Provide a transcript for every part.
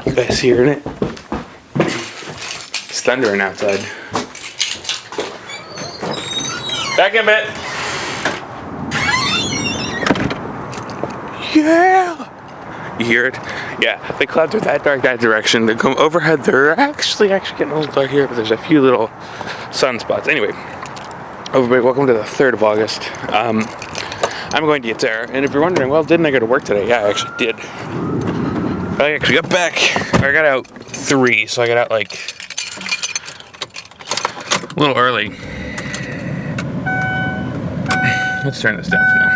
You guys hearing it? It's thundering outside. Back in a bit. Yeah! You hear it? Yeah, the clouds are that dark that direction. They come overhead. They're actually getting a little dark here, but there's a few little sunspots. Anyway, everybody, welcome to the 3rd of August. I'm going to get there, and if you're wondering, well, didn't I go to work today? Yeah, I actually did. I actually got back. I got out 3, so I got out like a little early. Let's turn this down for now.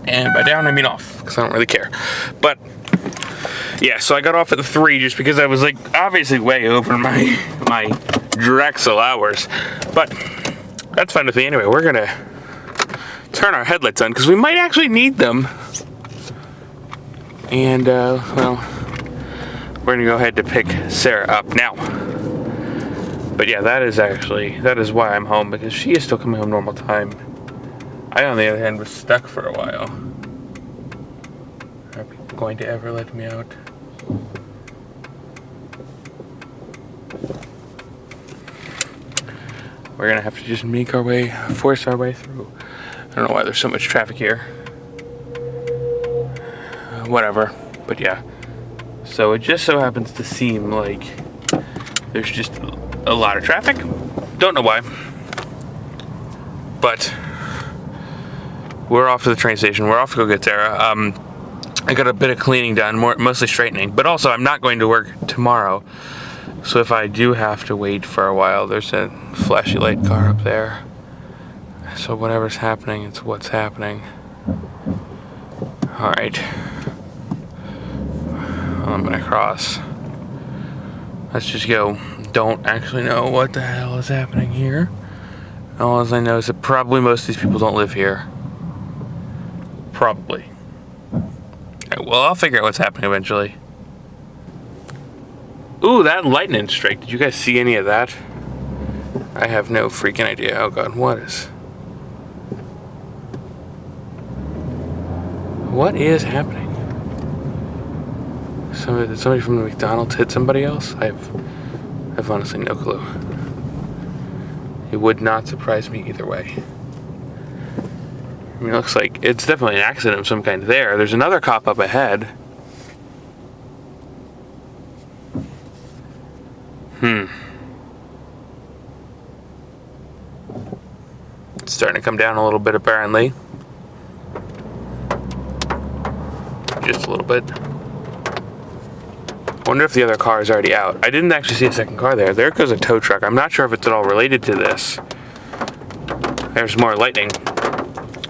And by down, I mean off, because I don't really care. But, yeah, so I got off at 3 just because I was, like, obviously way over my Drexel hours. But that's fine with me anyway. We're going to turn our headlights on, because we might actually need them. And, well, we're going to go ahead to pick Sarah up now. But, yeah, that is why I'm home, because she is still coming home normal time. I, on the other hand, was stuck for a while. Are people going to ever let me out? We're gonna have to just force our way through. I don't know why there's so much traffic here. Whatever, but yeah. So it just so happens to seem like there's just a lot of traffic. Don't know why. But we're off to the train station. We're off to go get Sarah. I got a bit of cleaning done, mostly straightening. But also, I'm not going to work tomorrow. So if I do have to wait for a while, there's a flashy light car up there. So whatever's happening, it's what's happening. Alright. I'm gonna cross. Let's just go. Don't actually know what the hell is happening here. All I know is that probably most of these people don't live here. Probably. Right, well, I'll figure out what's happening eventually. Ooh, that lightning strike. Did you guys see any of that? I have no freaking idea. Oh god, what is happening? Did somebody from the McDonald's hit somebody else? I have honestly no clue. It would not surprise me either way. I mean, it looks like it's definitely an accident of some kind there. There's another cop up ahead. It's starting to come down a little bit, apparently. Just a little bit. Wonder if the other car is already out. I didn't actually see a second car there. There goes a tow truck. I'm not sure if it's at all related to this. There's more lightning.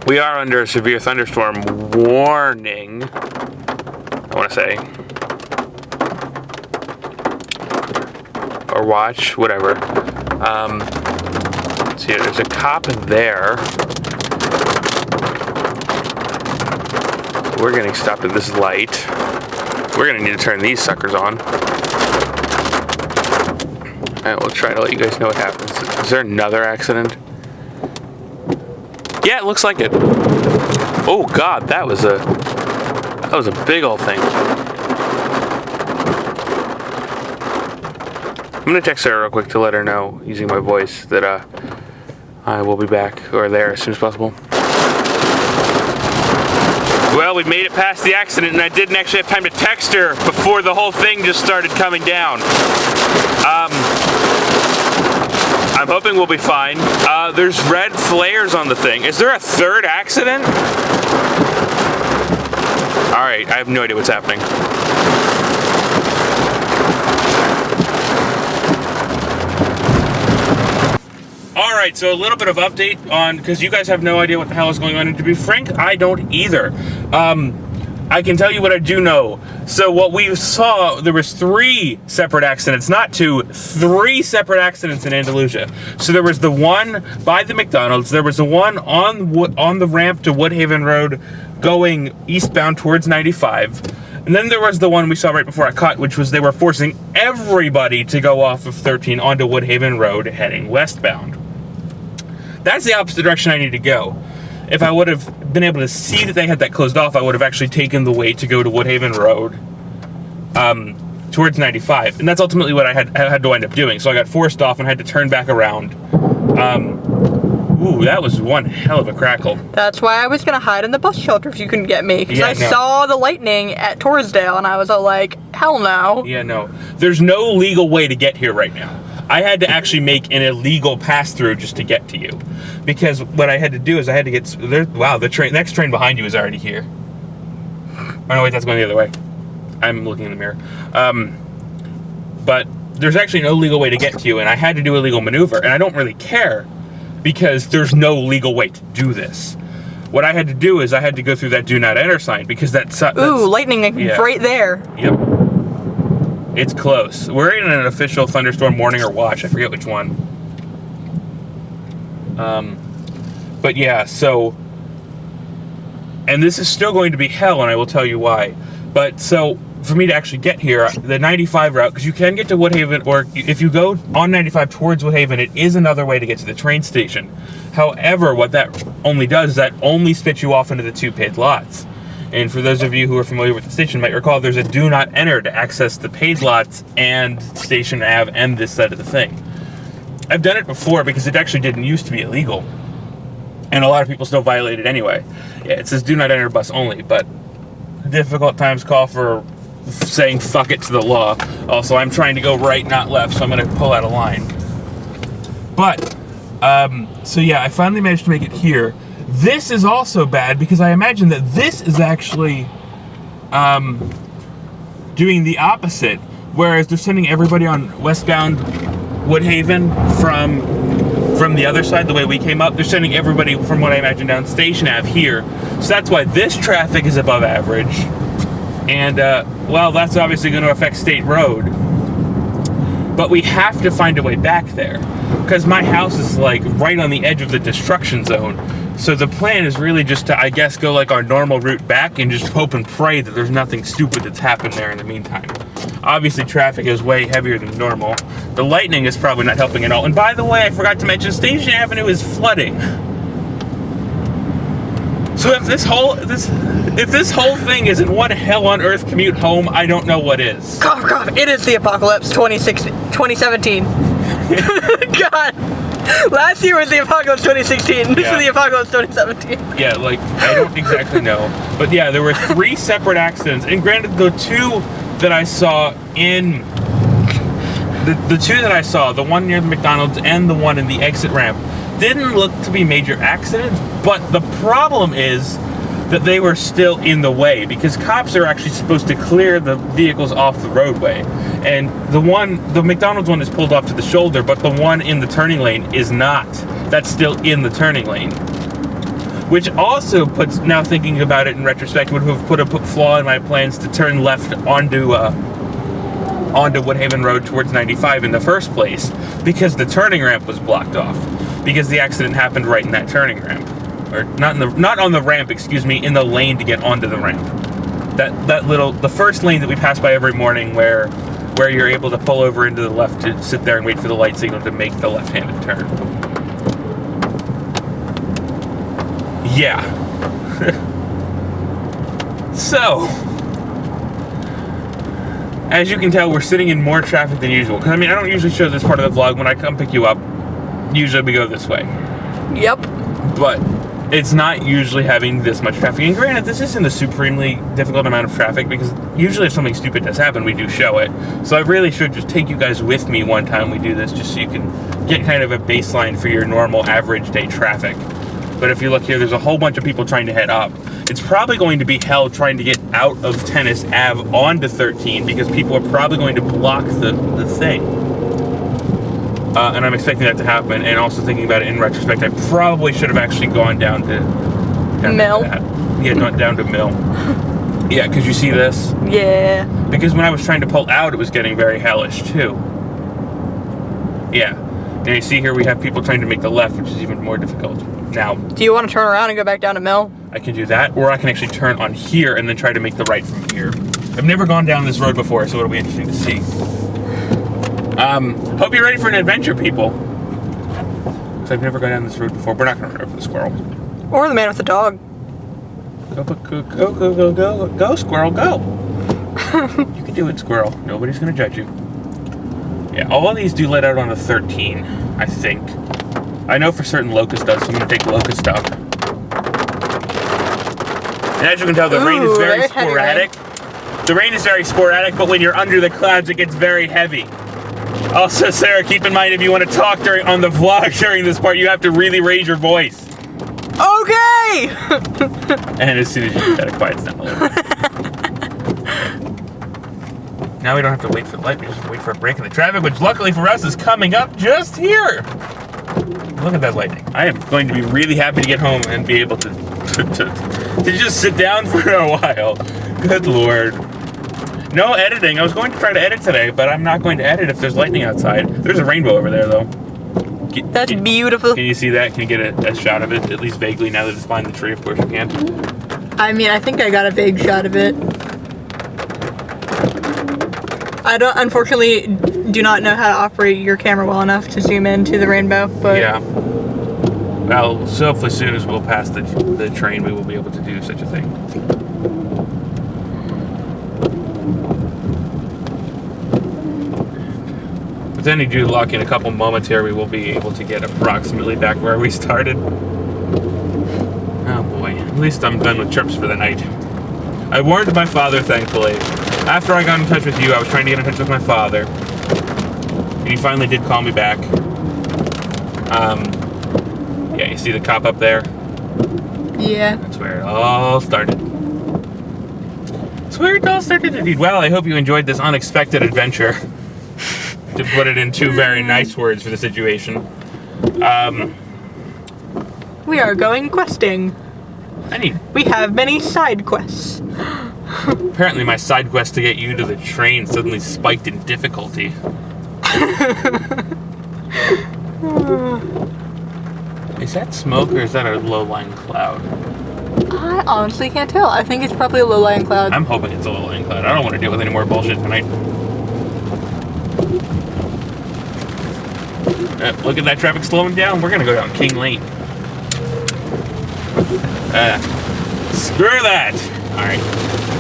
We are under a severe thunderstorm warning, I want to say. Or watch, whatever. Let's see, there's a cop there. We're getting stopped at this light. We're going to need to turn these suckers on. Alright, we'll try to let you guys know what happens. Is there another accident? Yeah, it looks like it. Oh god, that was a big old thing. I'm gonna text Sarah real quick to let her know, using my voice, that I will be back or there as soon as possible. Well, we made it past the accident, and I didn't actually have time to text her before the whole thing just started coming down. I'm hoping we'll be fine. There's red flares on the thing. Is there a third accident? Alright, I have no idea what's happening. Alright, so a little bit of update on, because you guys have no idea what the hell is going on, and to be frank, I don't either. I can tell you what I do know. So what we saw, there was 3 separate accidents, not 2, 3 separate accidents in Andalusia. So there was the one by the McDonald's, there was the one on the ramp to Woodhaven Road going eastbound towards 95. And then there was the one we saw right before I cut, which was they were forcing everybody to go off of 13 onto Woodhaven Road heading westbound. That's the opposite direction I need to go. If I would have been able to see that they had that closed off, I would have actually taken the way to go to Woodhaven Road towards 95, and that's ultimately what I had to wind up doing. So I got forced off and had to turn back around. Ooh, that was one hell of a crackle. That's why I was gonna hide in the bus shelter if you couldn't get me, because I saw the lightning at Torresdale, and I was all like, hell no. Yeah, no. There's no legal way to get here right now. I had to actually make an illegal pass-through just to get to you, because what I had to do is I had to get there. Wow, the next train behind you is already here. Oh no, wait, that's going the other way. I'm looking in the mirror. But there's actually no legal way to get to you, and I had to do a legal maneuver, and I don't really care, because there's no legal way to do this. What I had to do is I had to go through that do not enter sign, because that's ooh, lightning right there. Yep. It's close. We're in an official thunderstorm warning or watch. I forget which one. But yeah, so, and this is still going to be hell, and I will tell you why. But so, for me to actually get here, the 95 route, because you can get to Woodhaven, or if you go on 95 towards Woodhaven, it is another way to get to the train station. However, what that only does is that only spits you off into the 2 paid lots. And for those of you who are familiar with the station might recall, there's a do not enter to access the paid lots and Station Ave and this side of the thing. I've done it before because it actually didn't used to be illegal. And a lot of people still violate it anyway. Yeah, it says do not enter bus only, but difficult times call for saying fuck it to the law. Also, I'm trying to go right, not left, so I'm going to pull out a line. But, so yeah, I finally managed to make it here. This is also bad because I imagine that this is actually doing the opposite, whereas they're sending everybody on westbound Woodhaven from the other side, the way we came up. They're sending everybody from what I imagine down Station Ave here. So that's why this traffic is above average. And, well, that's obviously going to affect State Road. But we have to find a way back there, because my house is, like, right on the edge of the destruction zone. So the plan is really just to, I guess, go, like, our normal route back and just hope and pray that there's nothing stupid that's happened there in the meantime. Obviously, traffic is way heavier than normal. The lightning is probably not helping at all. And by the way, I forgot to mention, Station Avenue is flooding. So if this whole thing isn't one hell on earth commute home, I don't know what is. Cough, cough. It is the apocalypse 2017. God. Last year was the apocalypse 2016. This is the apocalypse 2017. Yeah, like, I don't exactly know. But yeah, there were 3 separate accidents. And granted, the 2 that I saw in... The 2 that I saw, the one near the McDonald's and the one in the exit ramp, didn't look to be major accidents, but the problem is that they were still in the way, because cops are actually supposed to clear the vehicles off the roadway. And the McDonald's one is pulled off to the shoulder, but the one in the turning lane is not. That's still in the turning lane. Which also puts, now thinking about it in retrospect, would have put a flaw in my plans to turn left onto Woodhaven Road towards 95 in the first place, because the turning ramp was blocked off. Because the accident happened right in that turning ramp. Or not on the ramp, excuse me, in the lane to get onto the ramp. The first lane that we pass by every morning where you're able to pull over into the left to sit there and wait for the light signal to make the left-handed turn. Yeah. So, as you can tell, we're sitting in more traffic than usual. Because, I mean, I don't usually show this part of the vlog. When I come pick you up, usually we go this way. Yep. But it's not usually having this much traffic. And granted, this isn't a supremely difficult amount of traffic, because usually if something stupid does happen, we do show it. So I really should just take you guys with me one time we do this, just so you can get kind of a baseline for your normal average day traffic. But if you look here, there's a whole bunch of people trying to head up. It's probably going to be hell trying to get out of Tennis Ave onto 13, because people are probably going to block the thing. And I'm expecting that to happen, and also thinking about it in retrospect, I probably should have actually gone down to Mill. Yeah, not down to Mill. Yeah, because you see this? Yeah. Because when I was trying to pull out, it was getting very hellish, too. Yeah. And you see here we have people trying to make the left, which is even more difficult. Now, do you want to turn around and go back down to Mill? I can do that, or I can actually turn on here and then try to make the right from here. I've never gone down this road before, so it'll be interesting to see. Hope you're ready for an adventure, people. Because I've never gone down this road before. We're not going to run over the squirrel. Or the man with the dog. Go, squirrel, go. You can do it, squirrel. Nobody's gonna judge you. Yeah, all of these do let out on the 13, I think. I know for certain Locust does, so I'm gonna take Locust up. And as you can tell, the rain is very sporadic. The rain is very sporadic, but when you're under the clouds, it gets very heavy. Also, Sarah, keep in mind if you want to talk on the vlog during this part, you have to really raise your voice. Okay! And as soon as you do that, it quiets down a little. Now we don't have to wait for the light, we just wait for a break in the traffic, which luckily for us is coming up just here. Look at that lightning. I am going to be really happy to get home and be able to just sit down for a while. Good Lord. No editing. I was going to try to edit today, but I'm not going to edit if there's lightning outside. There's a rainbow over there, though. That's beautiful. Can you see that? Can you get a shot of it, at least vaguely, now that it's behind the tree? Of course you can. I mean, I think I got a vague shot of it. I unfortunately do not know how to operate your camera well enough to zoom into the rainbow, but... Yeah. Well, so hopefully as soon as we'll pass the train, we will be able to do such a thing. But then you do lock in a couple moments here, we will be able to get approximately back where we started. Oh boy, at least I'm done with trips for the night. I warned my father, thankfully. After I got in touch with you, I was trying to get in touch with my father. And he finally did call me back. Yeah, you see the cop up there? Yeah. That's where it all started. That's where it all started indeed. Well, I hope you enjoyed this unexpected adventure. To put it in two very nice words for the situation. We are going questing. We have many side quests. Apparently my side quest to get you to the train suddenly spiked in difficulty. Is that smoke or is that a low-lying cloud? I honestly can't tell. I think it's probably a low-lying cloud. I'm hoping it's a low-lying cloud. I don't want to deal with any more bullshit tonight. Look at that traffic slowing down. We're going to go down King Lane. Screw that. All right.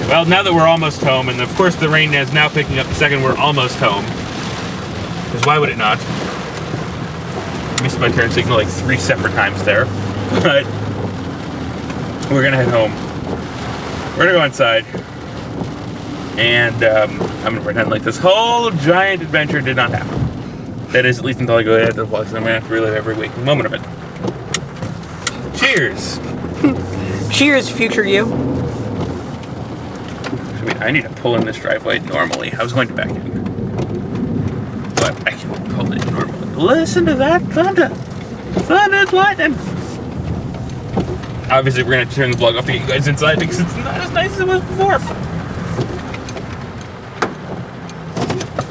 Well, now that we're almost home, and of course the rain is now picking up the second we're almost home. Because why would it not? I missed my turn signal like 3 separate times there. But we're going to head home. We're going to go inside. And I'm going to pretend like this whole giant adventure did not happen. That is, at least until I go ahead to the vlog, so I'm going to have to relive every waking moment of it. Cheers! Cheers, future you. I need to pull in this driveway normally. I was going to back in. But I can pull in normally. Listen to that thunder! Thunder's lightning! Obviously, we're going to turn the vlog off to get you guys inside because it's not as nice as it was before.